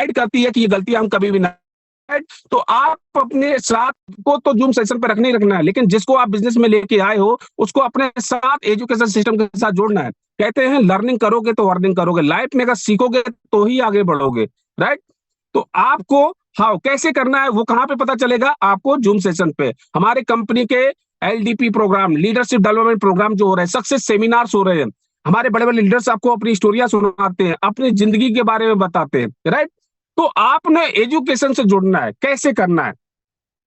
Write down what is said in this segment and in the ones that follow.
Guide करती है कि ये गलती हम कभी भी ना। तो आप अपने साथ को तो जूम सेशन पे रखना ही रखना है, लेकिन जिसको आप बिजनेस में लेके आए हो उसको अपने साथ एजुकेशन सिस्टम के साथ जोड़ना है। कहते हैं लर्निंग करोगे तो अर्निंग करोगे, लाइफ में अगर सीखोगे तो ही आगे बढ़ोगे, राइट? तो आपको हाउ कैसे करना है वो कहां पे पता चलेगा? आपको जूम सेशन पे। हमारे कंपनी के LDP program, leadership development program जो हो रहे हैं, सक्सेस सेमिनार्स हो रहे हैं, हमारे बड़े बड़े लीडर्स आपको अपनी स्टोरियां सुनाते हैं, अपनी जिंदगी के बारे में बताते हैं, राइट? तो आपने एजुकेशन से जुड़ना है। कैसे करना है?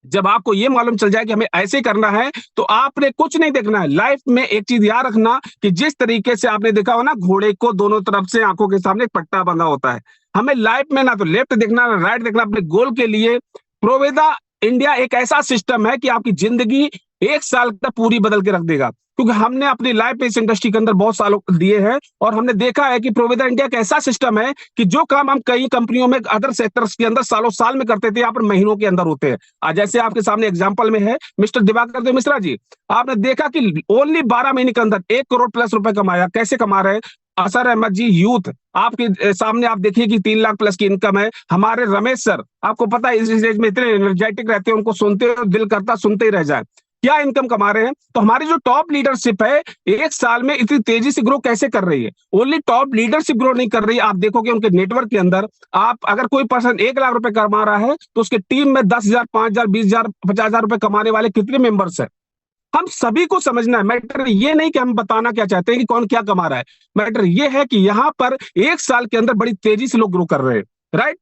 जब आपको ये मालूम चल जाए कि हमें ऐसे करना है, तो आपने कुछ नहीं देखना है। लाइफ में एक चीज याद रखना कि जिस तरीके से आपने देखा हो ना, घोड़े को दोनों तरफ से आंखों के सामने एक पट्टा बंधा होता है, हमें लाइफ में ना तो लेफ्ट देखना ना राइट देखना, अपने गोल के लिए प्रोवेदा इंडिया एक ऐसा सिस्टम है कि आपकी जिंदगी 1 साल तक पूरी बदल के रख देगा। क्योंकि हमने अपनी लाइफ में इस इंडस्ट्री के अंदर बहुत सालों दिए हैं और हमने देखा है कि प्रोवेदा इंडिया एक ऐसा सिस्टम है कि जो काम हम कई कंपनियों में अदर सेक्टर्स के अंदर सालों साल में करते थे, यहाँ पर महीनों के अंदर होते हैं। आज जैसे आपके सामने एग्जांपल में है मिस्टर दिवाकर देव मिश्रा जी, आपने देखा कि ओनली 12 महीने के अंदर 1 करोड़+ रुपए कमाया। कैसे कमा रहे हैं? असर अहमद जी यूथ आपके सामने, आप देखिए कि 3 लाख+ की इनकम है। हमारे रमेश सर, आपको पता है इस एज में इतने एनर्जेटिक रहते हैं, उनको सुनते हो दिल करता सुनते ही रह जाए। क्या इनकम कमा रहे हैं? तो हमारी जो टॉप लीडरशिप है 1 साल में इतनी तेजी से ग्रो कैसे कर रही है? ओनली टॉप लीडरशिप ग्रो नहीं कर रही है, आप देखोगे उनके नेटवर्क के अंदर, आप अगर कोई पर्सन 1 लाख रुपए कमा रहा है तो उसके टीम में 10,000, 5,000, 20,000, 50,000 रुपए कमाने वाले कितने मेंबर्स हैं? हम सभी को समझना है। मैटर ये नहीं कि हम बताना क्या चाहते हैं कि कौन क्या कमा रहा है, मैटर ये है कि यहाँ पर 1 साल के अंदर बड़ी तेजी से लोग ग्रो कर रहे हैं, राइट?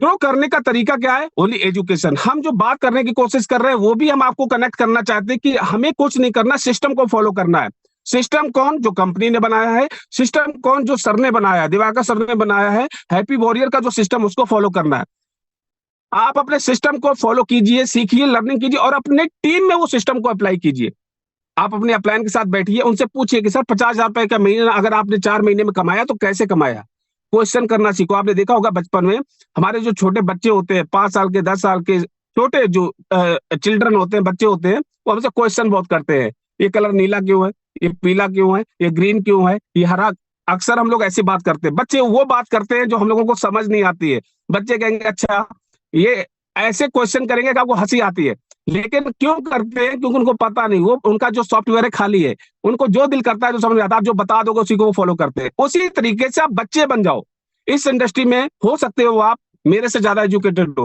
ग्रो करने का तरीका क्या है? Only education. हम जो बात करने की कोशिश कर रहे हैं वो भी हम आपको कनेक्ट करना चाहते हैं कि हमें कुछ नहीं करना, सिस्टम को फॉलो करना है। सिस्टम कौन? जो कंपनी ने बनाया है। सिस्टम कौन? जो सर ने बनाया है, दिवाकर सर ने बनाया है। हैप्पी वॉरियर का जो सिस्टम, उसको फॉलो करना है। आप अपने सिस्टम को फॉलो कीजिए, सीखिए, लर्निंग कीजिए और अपने टीम में वो सिस्टम को अप्लाई कीजिए। आप अपने अपलाइन के साथ बैठिए, उनसे पूछिए कि सर 50,000 रुपए का महीना अगर आपने 4 महीने में कमाया तो कैसे कमाया? क्वेश्चन करना सीखो। आपने देखा होगा बचपन में हमारे जो छोटे बच्चे होते हैं, 5 साल के, 10 साल के छोटे जो चिल्ड्रन होते हैं, बच्चे होते हैं, वो हमसे क्वेश्चन बहुत करते हैं। ये कलर नीला क्यों है? ये पीला क्यों है? ये ग्रीन क्यों है? ये हरा। अक्सर हम लोग ऐसी बात करते हैं। बच्चे वो बात करते हैं जो हम लोगों को समझ नहीं आती है। बच्चे कहेंगे अच्छा, ये ऐसे क्वेश्चन करेंगे कि आपको हंसी आती है, लेकिन क्यों करते हैं? क्योंकि उनको पता नहीं, वो उनका जो सॉफ्टवेयर है खाली है। उनको जो दिल करता है, जो समझ में आता है, आप जो बता दोगे उसी को वो फॉलो करते हैं। उसी तरीके से आप बच्चे बन जाओ इस इंडस्ट्री में। हो सकते हो आप मेरे से ज्यादा एजुकेटेड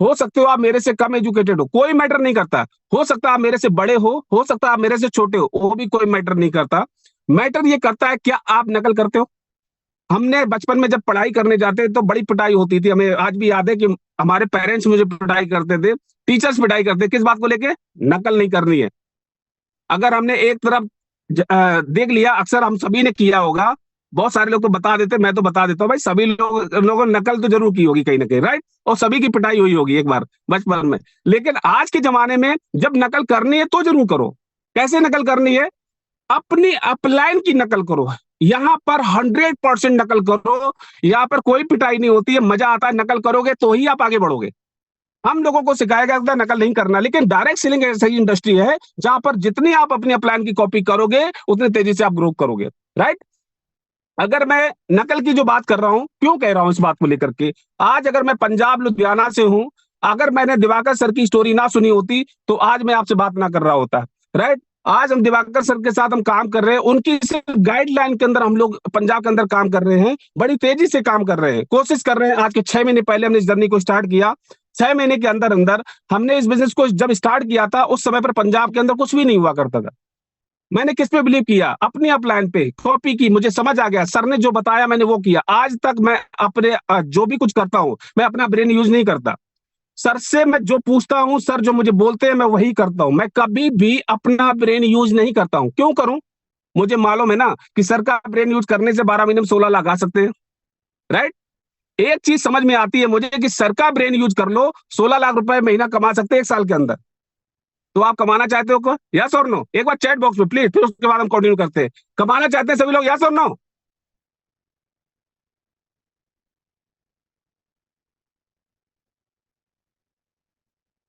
हो सकते हो आप मेरे से कम एजुकेटेड हो, कोई मैटर नहीं करता। हो सकता है आप मेरे से बड़े हो सकता है आप मेरे से छोटे हो, वो भी कोई मैटर नहीं करता। मैटर ये करता है क्या आप नकल करते हो। हमने बचपन में जब पढ़ाई करने जाते तो बड़ी पिटाई होती थी, हमें आज भी याद है कि हमारे पेरेंट्स मुझे पिटाई करते थे, टीचर्स पिटाई करते। किस बात को लेके? नकल नहीं करनी है। अगर हमने एक तरफ देख लिया, अक्सर हम सभी ने किया होगा, बहुत सारे लोग तो बता देते, मैं तो बता देता हूँ भाई, सभी लोगों ने नकल तो जरूर की होगी कहीं ना कहीं, राइट? और सभी की पिटाई हुई होगी एक बार बचपन में। लेकिन आज के जमाने में जब नकल करनी है तो जरूर करो। कैसे नकल करनी है? अपनी अपलाइन की नकल करो। यहां पर 100% नकल करो। यहाँ पर कोई पिटाई नहीं होती है, मजा आता है। नकल करोगे तो ही आप आगे बढ़ोगे। हम लोगों को सिखाया गया था नकल नहीं करना, लेकिन डायरेक्ट सेलिंग ऐसी इंडस्ट्री है जहां पर जितनी आप अपनी अपलाइन की कॉपी करोगे उतनी तेजी से आप ग्रो करोगे, राइट? अगर मैं नकल की जो बात कर रहा हूं, क्यों कह रहा हूं इस बात को लेकर के, आज अगर मैं पंजाब लुधियाना से हूं, अगर मैंने दिवाकर सर की स्टोरी ना सुनी होती तो आज मैं आपसे बात ना कर रहा होता, राइट? आज हम दिवाकर सर के साथ हम काम कर रहे हैं, उनकी गाइडलाइन के अंदर हम लोग पंजाब के अंदर काम कर रहे हैं, बड़ी तेजी से काम कर रहे हैं, कोशिश कर रहे हैं। आज के 6 महीने पहले हमने इस जर्नी को स्टार्ट किया। 6 महीने के अंदर अंदर हमने इस बिजनेस को जब स्टार्ट किया था, उस समय पर पंजाब के अंदर कुछ भी नहीं हुआ करता था। मैंने किस पे बिलीव किया? अपनी अपलाइन पे कॉपी की, मुझे समझ आ गया, सर ने जो बताया मैंने वो किया। आज तक मैं अपने जो भी कुछ करता हूं, मैं अपना ब्रेन यूज नहीं करता। सर से मैं जो पूछता हूं, सर जो मुझे बोलते हैं मैं वही करता हूं। मैं कभी भी अपना ब्रेन यूज नहीं करता हूं। क्यों करूं? मुझे मालूम है ना कि सर का ब्रेन यूज करने से 12 महीने में 16 लाख आ सकते हैं, राइट? एक चीज समझ में आती है मुझे कि सर का ब्रेन यूज कर लो, 16 लाख रुपए महीना कमा सकते हैं 1 साल के अंदर। तो आप कमाना चाहते हो क्या? यस और नो? एक बार चैट बॉक्स में प्लीज, फिर उसके बाद हम कंटिन्यू करते हैं। कमाना चाहते हैं सभी लोग? यस और नो?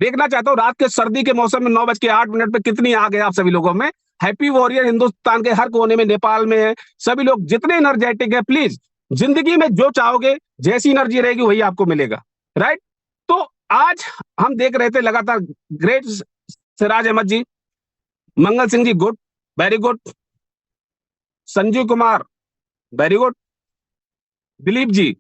देखना चाहता हूँ रात के सर्दी के मौसम में 9:08 पे कितनी आ गए आप सभी लोगों में। हैप्पी वॉरियर हिंदुस्तान के हर कोने में, नेपाल में है, सभी लोग जितने एनर्जेटिक है, प्लीज जिंदगी में जो चाहोगे, जैसी एनर्जी रहेगी वही आपको मिलेगा, राइट? तो आज हम देख रहे थे लगातार great Siraj Ahmed ji, Mangal Singh ji good, very good, Sanjeev Kumar very good, Dilip ji.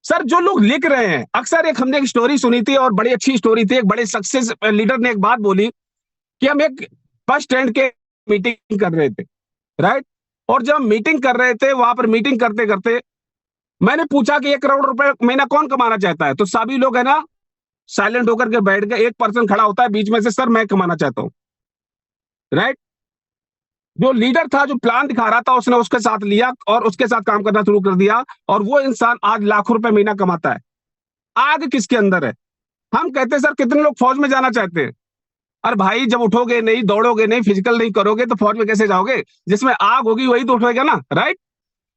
Sir जो लोग लिख रहे हैं, अक्सर एक हमने एक स्टोरी सुनी थी और बड़ी अच्छी स्टोरी थी, एक बड़े सक्सेस लीडर ने एक बात बोली कि हम एक बस स्टैंड के मीटिंग कर रहे थे, राइट? और जब मीटिंग कर रहे थे, वहां पर मीटिंग करते करते मैंने पूछा कि 1 करोड़ रुपए महीना कौन कमाना चाहता है? तो सभी लोग है ना साइलेंट होकर के बैठ गए। एक पर्सन खड़ा होता है बीच में से, सर मैं कमाना चाहता हूँ, राइट? जो लीडर था, जो प्लान दिखा रहा था, उसने उसके साथ लिया और उसके साथ काम करना शुरू कर दिया, और वो इंसान आज लाखों रुपए महीना कमाता है। आग किसके अंदर है? हम कहते हैं सर कितने लोग फौज में जाना चाहते हैं? अरे भाई जब उठोगे नहीं, दौड़ोगे नहीं, फिजिकल नहीं करोगे तो फौज में कैसे जाओगे? जिसमें आग होगी वही तो उठेगा ना, राइट?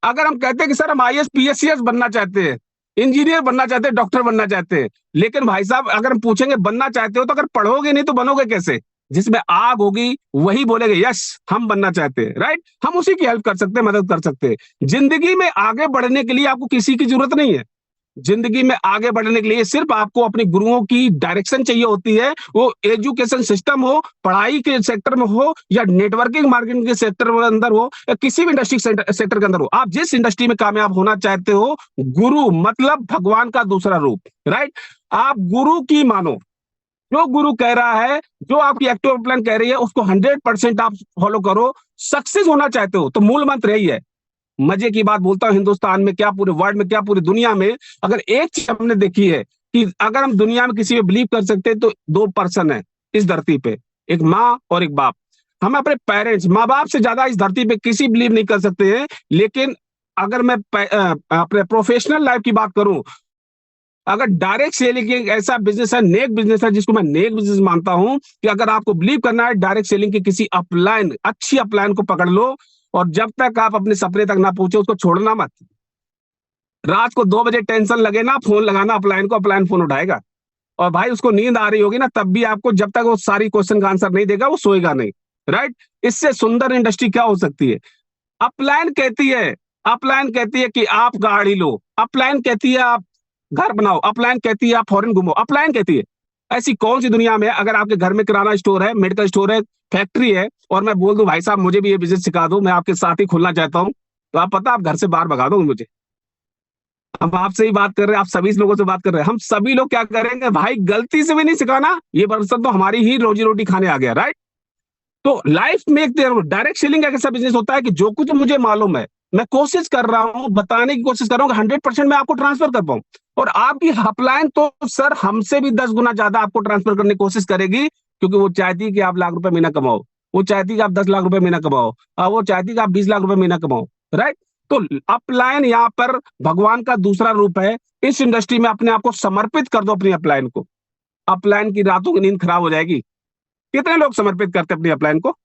अगर हम कहते हैं कि सर हम आईएएस पीएससीएस बनना चाहते हैं, इंजीनियर बनना चाहते हैं, डॉक्टर बनना चाहते हैं, लेकिन भाई साहब अगर हम पूछेंगे बनना चाहते हो तो अगर पढ़ोगे नहीं तो बनोगे कैसे? जिसमें आग होगी वही बोलेगे यस हम बनना चाहते हैं, राइट? हम उसी की हेल्प कर सकते हैं, मदद कर सकते हैं। जिंदगी में आगे बढ़ने के लिए आपको किसी की जरूरत नहीं है। जिंदगी में आगे बढ़ने के लिए सिर्फ आपको अपने गुरुओं की डायरेक्शन चाहिए होती है। वो एजुकेशन सिस्टम हो, पढ़ाई के सेक्टर में हो, या नेटवर्किंग मार्केटिंग के सेक्टर के अंदर हो, या किसी भी इंडस्ट्री सेक्टर के अंदर हो, आप जिस इंडस्ट्री में कामयाब होना चाहते हो, गुरु मतलब भगवान का दूसरा रूप, राइट? आप गुरु की मानो, जो गुरु कह रहा है, जो आपकी एक्टिव प्लान कह रही है, उसको 100% आप फॉलो करो। सक्सेस होना चाहते हो तो मूल मंत्र यही है। मजे की बात बोलता हूं, हिंदुस्तान में क्या, पूरे वर्ल्ड में क्या, पूरी दुनिया में अगर एक चीज हमने देखी है कि अगर हम दुनिया में किसी पे बिलीव कर सकते हैं तो 2 पर्सन है इस धरती पे, एक माँ और एक बाप। हम अपने पेरेंट्स, माँ बाप से ज्यादा इस धरती पे किसी बिलीव नहीं कर सकते हैं। लेकिन अगर मैं अपने प्रोफेशनल लाइफ की बात करूं, अगर डायरेक्ट सेलिंग एक ऐसा बिजनेस है, नेक बिजनेस है, जिसको मैं नेक बिजनेस मानता हूं, कि अगर आपको बिलीव करना है डायरेक्ट सेलिंग की किसी अपलाइन, अच्छी अपलाइन को पकड़ लो, और जब तक आप अपने सपने तक ना पहुंचे उसको छोड़ना मत। रात को 2 बजे टेंशन लगे ना, फोन लगाना अपलाइन को, अपलाइन फोन उठाएगा। और भाई उसको नींद आ रही होगी ना, तब भी आपको, जब तक वो सारी क्वेश्चन का आंसर नहीं देगा वो सोएगा नहीं, राइट? इससे सुंदर इंडस्ट्री क्या हो सकती है? अपलाइन कहती है, अपलाइन कहती है कि आप गाड़ी लो, अपलाइन कहती है आप घर बनाओ, अपलाइन कहती है आप फॉरेन घूमो, अपलाइन कहती है। ऐसी कौन सी दुनिया में अगर आपके घर में किराना स्टोर है, मेडिकल स्टोर है, फैक्ट्री है, और मैं बोल दूं भाई साहब मुझे भी ये बिजनेस सिखा दो, मैं आपके साथ ही खोलना चाहता हूं, तो आप पता आप घर से बाहर भगा दोगे मुझे। हम आपसे ही बात कर रहे हैं, आप सभी लोगों से बात कर रहे हैं, हम सभी लोग क्या करेंगे भाई, गलती से भी नहीं सिखाना, ये बरसत तो हमारी ही रोजी रोटी खाने आ गया, राइट? तो लाइफ में एक डायरेक्ट सेलिंग एक ऐसा बिजनेस होता है कि जो कुछ मुझे मालूम है, मैं कोशिश कर रहा हूं, बताने की कोशिश कर रहा हूं कि 100% मैं आपको ट्रांसफर कर पाऊं। और आपकी अपलाइन तो सर हमसे भी 10 गुना ज्यादा आपको ट्रांसफर करने की कोशिश करेगी, क्योंकि वो चाहती है कि आप लाख रुपए महीना कमाओ, वो चाहती है कि आप 10 लाख रुपए महीना कमाओ, और वो चाहती है कि आप 20 लाख रुपए महीना कमाओ, राइट? तो अपलाइन यहाँ पर भगवान का दूसरा रूप है। इस इंडस्ट्री में अपने आप को समर्पित कर दो, अपनी अपलाइन को। अपलाइन की रातों की नींद खराब हो जाएगी। कितने लोग समर्पित करते हैं अपनी अपलाइन को?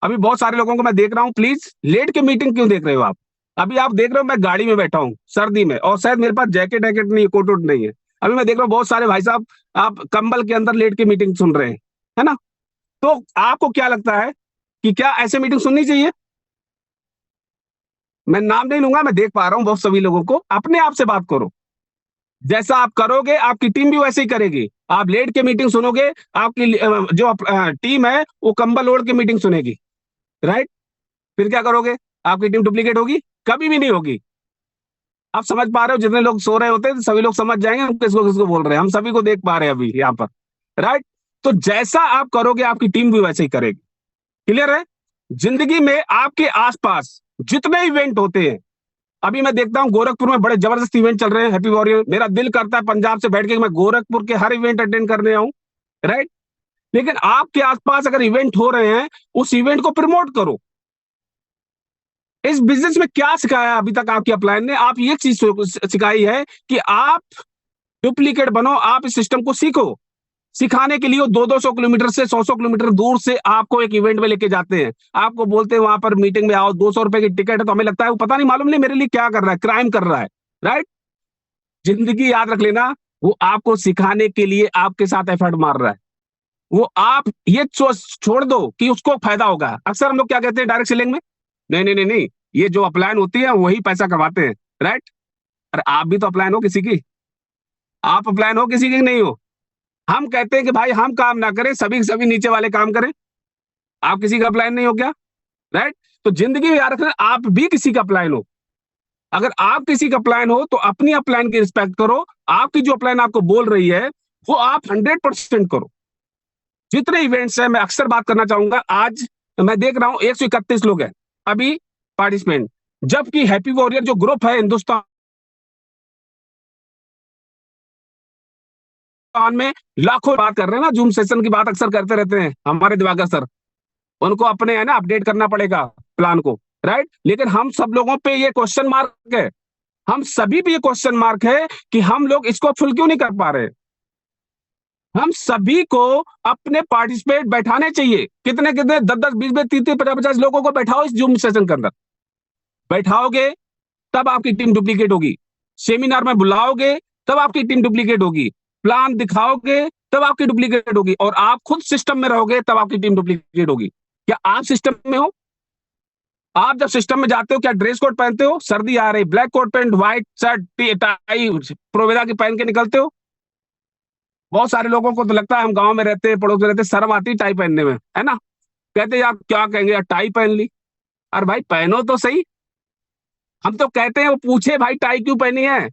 अभी बहुत सारे लोगों को मैं देख रहा हूं, प्लीज लेट के मीटिंग क्यों देख रहे हो आप? अभी आप देख रहे हो मैं गाड़ी में बैठा हूं सर्दी में, और शायद मेरे पास जैकेट वैकेट नहीं है, कोट वोट नहीं है। अभी मैं देख रहा हूँ बहुत सारे भाई साहब आप कंबल के अंदर लेट के मीटिंग सुन रहे हैं, है ना? तो आपको क्या लगता है कि क्या ऐसे मीटिंग सुननी चाहिए? मैं नाम नहीं लूंगा, मैं देख पा रहा हूँ बहुत सभी लोगों को। अपने आप से बात करो, जैसा आप करोगे आपकी टीम भी वैसे ही करेगी। आप लेट के मीटिंग सुनोगे, आपकी जो टीम है वो कंबल ओढ़ के मीटिंग सुनेगी, राइट? फिर क्या करोगे? आपकी टीम डुप्लीकेट होगी? कभी भी नहीं होगी। आप समझ पा रहे हो? जितने लोग सो रहे होते हैं सभी लोग समझ जाएंगे हम किसको किसको बोल रहे हैं, हम सभी को देख पा रहे हैं अभी यहाँ पर, राइट? तो जैसा आप करोगे आपकी टीम भी वैसे ही करेगी। क्लियर है? जिंदगी में आपके आसपास जितने इवेंट होते हैं, अभी मैं देखता हूं गोरखपुर में बड़े जबरदस्त इवेंट चल रहे हैं, हैप्पी वॉरियर, मेरा दिल करता है पंजाब से बैठ के मैं गोरखपुर के हर इवेंट अटेंड करने आऊं, राइट? लेकिन आपके आसपास अगर इवेंट हो रहे हैं, उस इवेंट को प्रमोट करो। इस बिजनेस में क्या सिखाया अभी तक आपकी अपलाइन ने? आप ये चीज सिखाई है कि आप डुप्लीकेट बनो, आप इस सिस्टम को सीखो। सिखाने के लिए 200-200 किलोमीटर से 100-100 किलोमीटर दूर से आपको एक इवेंट में लेके जाते हैं, आपको बोलते हैं वहां पर मीटिंग में आओ, 200 रुपए की टिकट है, तो हमें लगता है वो पता नहीं, मालूम नहीं मेरे लिए क्या कर रहा है, क्राइम कर रहा है, राइट? जिंदगी याद रख लेना, वो आपको सिखाने के लिए आपके साथ एफर्ट मार रहा है। वो आप ये छोड़ दो कि उसको फायदा होगा। अक्सर हम लोग क्या कहते हैं डायरेक्ट सेलिंग में, नहीं नहीं नहीं नहीं, ये जो अपलाइन होती है वही पैसा कमाते हैं। राइट? अरे आप भी तो अपलाइन हो किसी की, आप अपलाइन हो किसी की कि नहीं हो? हम कहते हैं कि भाई हम काम ना करें, सभी के सभी नीचे वाले काम करें। आप किसी का अपलाइन नहीं हो क्या? राइट? तो जिंदगी में याद रखना, आप भी किसी का अपलाइन हो। अगर आप किसी का अपलाइन हो तो अपनी अपलाइन की रिस्पेक्ट करो। आपकी जो अपलाइन आपको बोल रही है वो आप 100% करो। जितने इवेंट्स हैं, मैं अक्सर बात करना चाहूंगा, आज मैं देख रहा हूं 131 लोग हैं अभी पार्टिसिपेंट, जबकि हैप्पी वॉरियर जो ग्रुप है हिंदुस्तान में लाखों बात कर रहे हैं ना, जूम सेशन की बात अक्सर करते रहते हैं हमारे दिवाकर सर। उनको अपने है ना अपडेट करना पड़ेगा प्लान को, राइट? लेकिन हम सब लोगों पे ये क्वेश्चन मार्क है, हम सभी पे ये क्वेश्चन मार्क है कि हम लोग इसको फुल क्यों नहीं कर पा रहे। हम सभी को अपने पार्टिसिपेट बैठाने चाहिए, कितने कितने 10-10 20-20 30-30 50-50 लोगों को बैठाओ इस जूम सेशन के अंदर। बैठाओगे तब आपकी टीम डुप्लीकेट होगी। सेमिनार में बुलाओगे तब आपकी टीम डुप्लीकेट होगी। प्लान दिखाओगे तब आपकी डुप्लीकेट होगी, और आप खुद सिस्टम में रहोगे तब आपकी टीम डुप्लीकेट होगी। क्या आप सिस्टम में हो? आप जब सिस्टम में जाते हो क्या ड्रेस कोड पहनते हो? सर्दी आ रही, black coat pant, white shirt, tie प्रोवेदा की पहन के निकलते हो? बहुत सारे लोगों को तो लगता है हम गांव में रहते हैं, पड़ोस में रहते हैं, शर्म आती है टाई पहनने में, है ना? कहते यार क्या कहेंगे यार, टाई पहन ली। अरे भाई पहनो तो सही। हम तो कहते हैं वो पूछे भाई टाई क्यों पहनी है,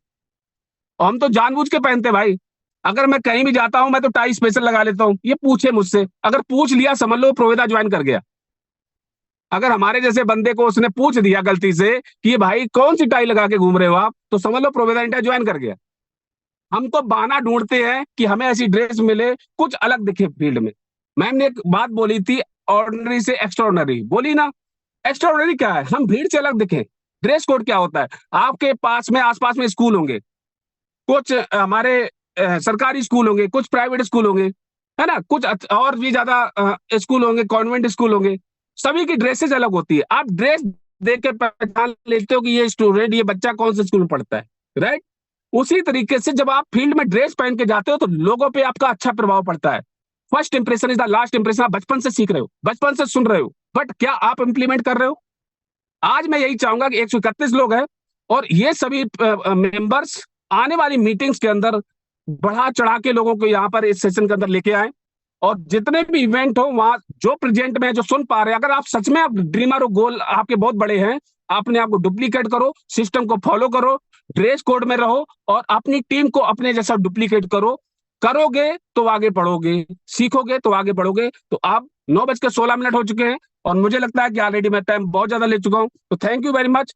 और हम तो जानबूझ के पहनते हैं भाई। अगर मैं कहीं भी जाता हूं मैं तो टाई स्पेशल लगा लेता हूं, ये पूछे मुझसे, अगर पूछ लिया समझ लो प्रोवेदा ज्वाइन कर गया। अगर हमारे जैसे बंदे को उसने पूछ दिया गलती से कि ये भाई कौन सी टाई लगा के घूम रहे हो आप, तो समझ लो प्रोवेदा इंडिया ज्वाइन कर गया। हम तो बहाना ढूंढते हैं कि हमें ऐसी ड्रेस मिले, कुछ अलग दिखे फील्ड में। मैम ने एक बात बोली थी, ऑर्डिनरी से एक्स्ट्राऑर्डिनरी बोली ना। एक्स्ट्राऑर्डिनरी क्या है? हम भीड़ से अलग दिखें। ड्रेस कोड क्या होता है? आपके पास में आसपास में स्कूल होंगे, कुछ हमारे सरकारी स्कूल होंगे, कुछ प्राइवेट स्कूल होंगे, है ना, कुछ और भी ज्यादा स्कूल होंगे, कॉन्वेंट स्कूल होंगे। सभी की ड्रेसेस अलग होती है। आप ड्रेस देख के पहचान लेते हो कि ये स्टूडेंट, ये बच्चा कौन से स्कूल में पढ़ता है, राइट? उसी तरीके से जब आप फील्ड में ड्रेस पहन के जाते हो तो लोगों पे आपका अच्छा प्रभाव पड़ता है। First impression is the last impression. आप बचपन से सीख रहे हो, बचपन से सुन रहे हो, बट क्या आप इंप्लीमेंट कर रहे हो? आज मैं यही चाहूंगा कि 131 लोग हैं और ये सभी मेंबर्स आने वाली मीटिंग्स के अंदर बढ़ा चढ़ा के लोगों को यहाँ पर इस सेशन के अंदर लेके आए, और जितने भी इवेंट हो वहां जो प्रेजेंट में जो सुन पा रहे हैं, अगर आप सच में आप ड्रीमर हो, गोल आपके बहुत बड़े हैं, अपने आप को डुप्लीकेट करो, सिस्टम को फॉलो करो, ड्रेस कोड में रहो, और अपनी टीम को अपने जैसा डुप्लीकेट करो। करोगे तो आगे बढ़ोगे, सीखोगे तो आगे बढ़ोगे। तो आप 9:16 हो चुके हैं और मुझे लगता है कि ऑलरेडी मैं टाइम बहुत ज्यादा ले चुका हूं। तो थैंक यू वेरी मच।